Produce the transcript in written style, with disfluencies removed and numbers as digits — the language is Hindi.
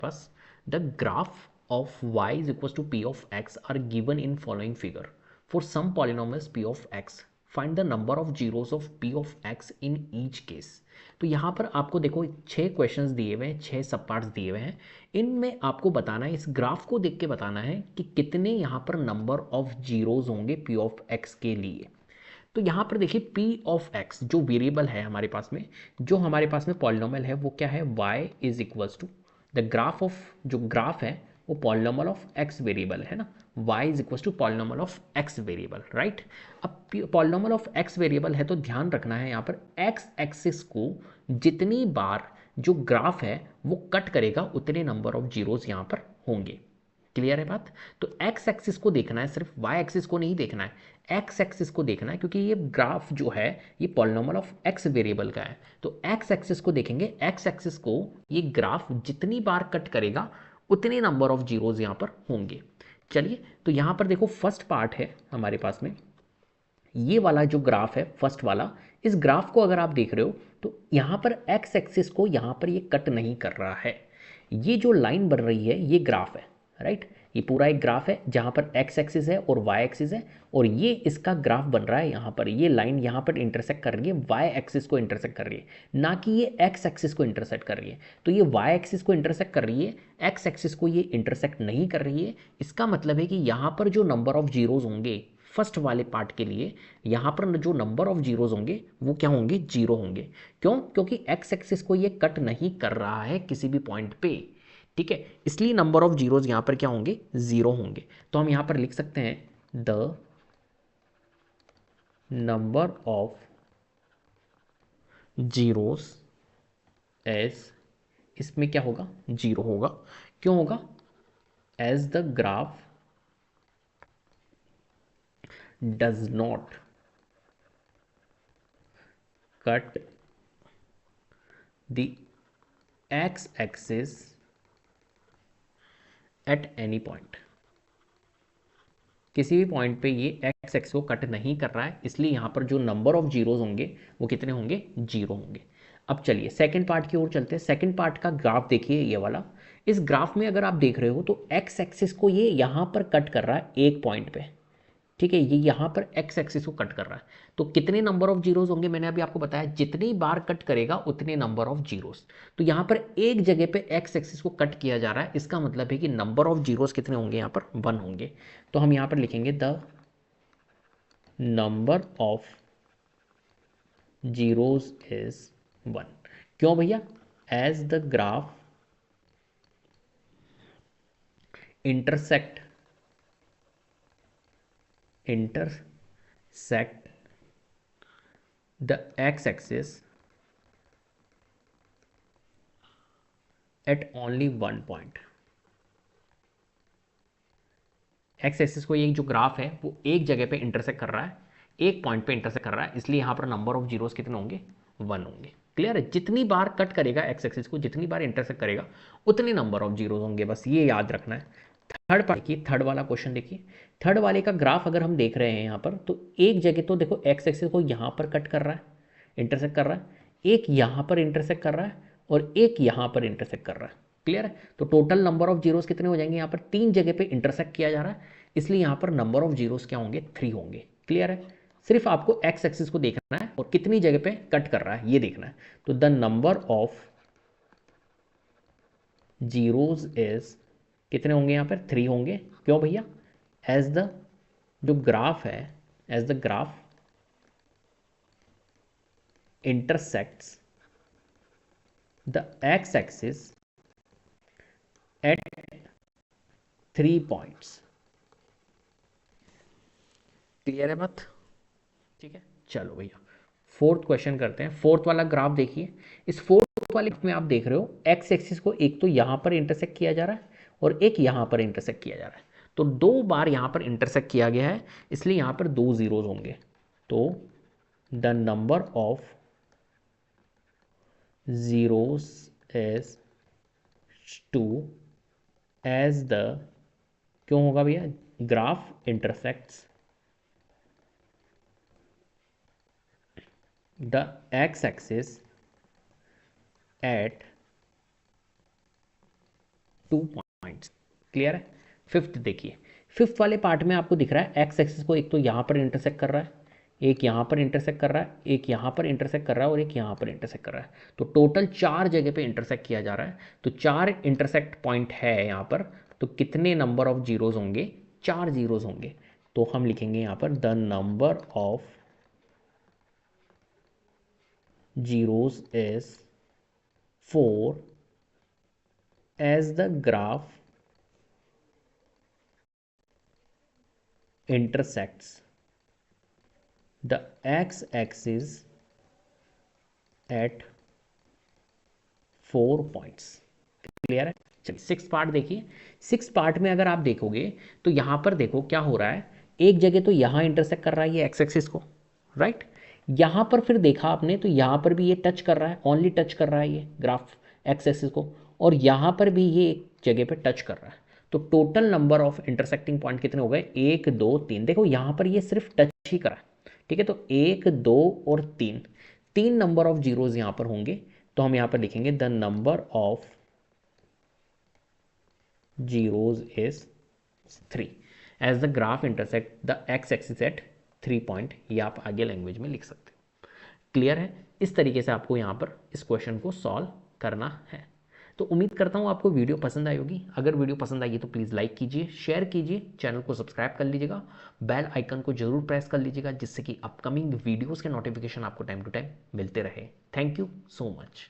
Pass the graph of y is equal to p of x are given in following figure for some polynomials p of x find the number of zeros of p of x in each case. तो यहाँ पर आपको देखो 6 क्वेश्चंस दिए हुए हैं, 6 सब पार्ट्स दिए हुए हैं। इनमें आपको बताना है, इस ग्राफ को देख के बताना है कि कितने यहाँ पर नंबर ऑफ जीरोस होंगे p ऑफ x के लिए। तो यहाँ पर देखिए p ऑफ x जो वेरिएबल है हमारे पास में, जो हमारे पास में पॉलिनोमियल है वो क्या है, y is equals to the graph of, जो ग्राफ है वो पॉलिनोमियल ऑफ x वेरिएबल है ना, y is equals to polynomial of x variable, right. अब पॉलिनोमियल ऑफ x वेरिएबल है तो ध्यान रखना है यहाँ पर x एक्सिस को जितनी बार जो ग्राफ है वो कट करेगा उतने नंबर ऑफ जीरोस यहाँ पर होंगे। क्लियर है बात। तो एक्स एक्सिस को देखना है, सिर्फ वाई एक्सिस को नहीं देखना है, एक्स एक्सिस को देखना है, क्योंकि ये ग्राफ जो है ये पॉलिनोमियल ऑफ एक्स वेरिएबल का है। तो एक्स एक्सिस को देखेंगे, एक्स एक्सिस को ये ग्राफ जितनी बार कट करेगा उतने नंबर ऑफ जीरोज यहाँ पर होंगे। चलिए तो यहाँ पर देखो फर्स्ट पार्ट है हमारे पास में, ये वाला जो ग्राफ है फर्स्ट वाला, इस ग्राफ को अगर आप देख रहे हो तो यहाँ पर एक्स एक्सिस को यहाँ पर ये कट नहीं कर रहा है। ये जो लाइन बन रही है ये ग्राफ है, राइट। ये पूरा एक ग्राफ है जहाँ पर एक्स एक्सिस है और वाई एक्सिस है, और ये इसका ग्राफ बन रहा है यहाँ पर, ये लाइन यहाँ पर इंटरसेक्ट कर रही है, वाई एक्सिस को इंटरसेक्ट कर रही है, ना कि ये एक्स एक्सिस को इंटरसेक्ट कर रही है। तो ये वाई एक्सिस को इंटरसेक्ट कर रही है, एक्स एक्सिस को ये इंटरसेक्ट नहीं कर रही है। इसका मतलब है कि यहाँ पर जो नंबर ऑफ जीरोज होंगे फर्स्ट वाले पार्ट के लिए, यहाँ पर जो नंबर ऑफ जीरोज होंगे वो क्या होंगे, जीरो होंगे। क्यों? क्योंकि एक्स एक्सिस को ये कट नहीं कर रहा है किसी भी पॉइंट पे, ठीक है, इसलिए नंबर ऑफ जीरोज यहाँ पर क्या होंगे, जीरो होंगे। तो हम यहाँ पर लिख सकते हैं the number of zeros as, इसमें क्या होगा, जीरो होगा। क्यों होगा, as the graph does not cut the x axis at any point. किसी भी पॉइंट पे ये एक्स एक्स को कट नहीं कर रहा है, इसलिए यहाँ पर जो नंबर ऑफ जीरोज होंगे वो कितने होंगे, जीरो होंगे। अब चलिए सेकंड पार्ट की ओर चलते हैं। सेकंड पार्ट का ग्राफ देखिए ये वाला। इस ग्राफ में अगर आप देख रहे हो तो एक्स एक्सिस को ये यहाँ पर कट कर रहा है एक पॉइंट पे, ठीक है, ये यहाँ पर एक्स एक्सिस को कट कर रहा है। तो कितने नंबर ऑफ जीरोस होंगे, मैंने अभी आपको बताया जितनी बार कट करेगा उतने नंबर ऑफ जीरोस। तो यहाँ पर एक जगह पे एक्स एक्सिस को कट किया जा रहा है, इसका मतलब है कि नंबर ऑफ जीरोस कितने होंगे, यहाँ पर वन होंगे। तो हम यहाँ पर लिखेंगे the number of zeros is one. क्यों भैया, as the graph intersect the x axis at only one point. X axis को ये जो ग्राफ है वो एक जगह पे इंटरसेक्ट कर रहा है, एक पॉइंट पे इंटरसेक्ट कर रहा है, इसलिए यहाँ पर नंबर ऑफ जीरोस कितने होंगे, वन होंगे। क्लियर है, जितनी बार कट करेगा एक्स एक्सिस को, जितनी बार इंटरसेक्ट करेगा उतने नंबर ऑफ जीरोस होंगे, बस ये याद रखना है। थर्ड पार्ट देखिए, थर्ड वाला क्वेश्चन देखिए। थर्ड वाले का ग्राफ अगर हम देख रहे हैं यहाँ पर, तो एक जगह तो देखो एक्स एक्सिस को यहाँ पर कट कर रहा है, इंटरसेक्ट कर रहा है, एक यहाँ पर इंटरसेक्ट कर रहा है, और एक यहाँ पर इंटरसेक्ट कर रहा है। क्लियर है, तो टोटल नंबर ऑफ जीरोस कितने हो जाएंगे, यहाँ पर तीन जगह पे इंटरसेक्ट किया जा रहा है, इसलिए यहाँ पर नंबर ऑफ जीरोस क्या होंगे, थ्री होंगे। क्लियर है, सिर्फ आपको एक्स एक्सिस को देखना है और कितनी जगह पे कट कर रहा है ये देखना है। तो the number of zeros is, कितने होंगे यहाँ पर, थ्री होंगे। क्यों भैया, एज द, जो ग्राफ है, as the graph intersects the x-axis at 3 points। Clear है बात, ठीक है। चलो भैया फोर्थ क्वेश्चन करते हैं। फोर्थ वाला ग्राफ देखिए। इस फोर्थ वाले में आप देख रहे हो एक्स एक्सिस को एक तो यहाँ पर इंटरसेक्ट किया जा रहा है और एक यहाँ पर इंटरसेक्ट किया जा रहा है, तो दो बार यहाँ पर इंटरसेक्ट किया गया है, इसलिए यहाँ पर दो जीरोज होंगे। तो the number of zeros is two as the, क्यों होगा भैया, graph intersects the x axis at 2 points. Clear है। फिफ्थ देखिए, फिफ्थ वाले पार्ट में आपको दिख रहा है एक्स एक्सिस को एक तो यहाँ पर इंटरसेक्ट कर रहा है, एक यहाँ पर इंटरसेक्ट कर रहा है, एक यहाँ पर इंटरसेक्ट कर रहा है और एक यहाँ पर इंटरसेक्ट कर रहा है। तो टोटल 4 जगह पे इंटरसेक्ट किया जा रहा है। तो 4 इंटरसेक्ट पॉइंट है यहाँ पर, तो कितने नंबर ऑफ जीरोज होंगे? 4 जीरोज होंगे। तो हम लिखेंगे यहाँ पर the number of zeros is 4 as the graph intersects the x-axis at 4 points। Clear है। चलिए सिक्स पार्ट देखिए। सिक्स पार्ट में अगर आप देखोगे तो यहां पर देखो क्या हो रहा है, एक जगह तो यहां इंटरसेक्ट कर रहा है ये एक्स एक्सिस को, राइट। यहां पर फिर देखा आपने तो यहां पर भी ये टच कर रहा है, ओनली टच कर रहा है ये ग्राफ एक्स एक्सिस को, और यहां पर भी ये एक जगह पे टच कर रहा है। तो total number of intersecting point कितने हो गए? 1 2 3। देखो यहां पर ये सिर्फ टच ही करा, ठीक है। तो 1 2 और 3, 3 नंबर ऑफ जीरोज यहां पर होंगे। तो हम यहां पर लिखेंगे the number of zeros is 3 as the graph intersect the x axis at 3 point। ये आप आगे लैंग्वेज में लिख सकते हो। क्लियर है। इस तरीके से आपको यहाँ पर इस क्वेश्चन को सॉल्व करना है। तो उम्मीद करता हूँ आपको वीडियो पसंद आई होगी। अगर वीडियो पसंद आई तो प्लीज़ लाइक कीजिए, शेयर कीजिए, चैनल को सब्सक्राइब कर लीजिएगा, बेल आइकन को जरूर प्रेस कर लीजिएगा जिससे कि अपकमिंग वीडियोज़ के नोटिफिकेशन आपको टाइम टू टाइम मिलते रहे। Thank you so much.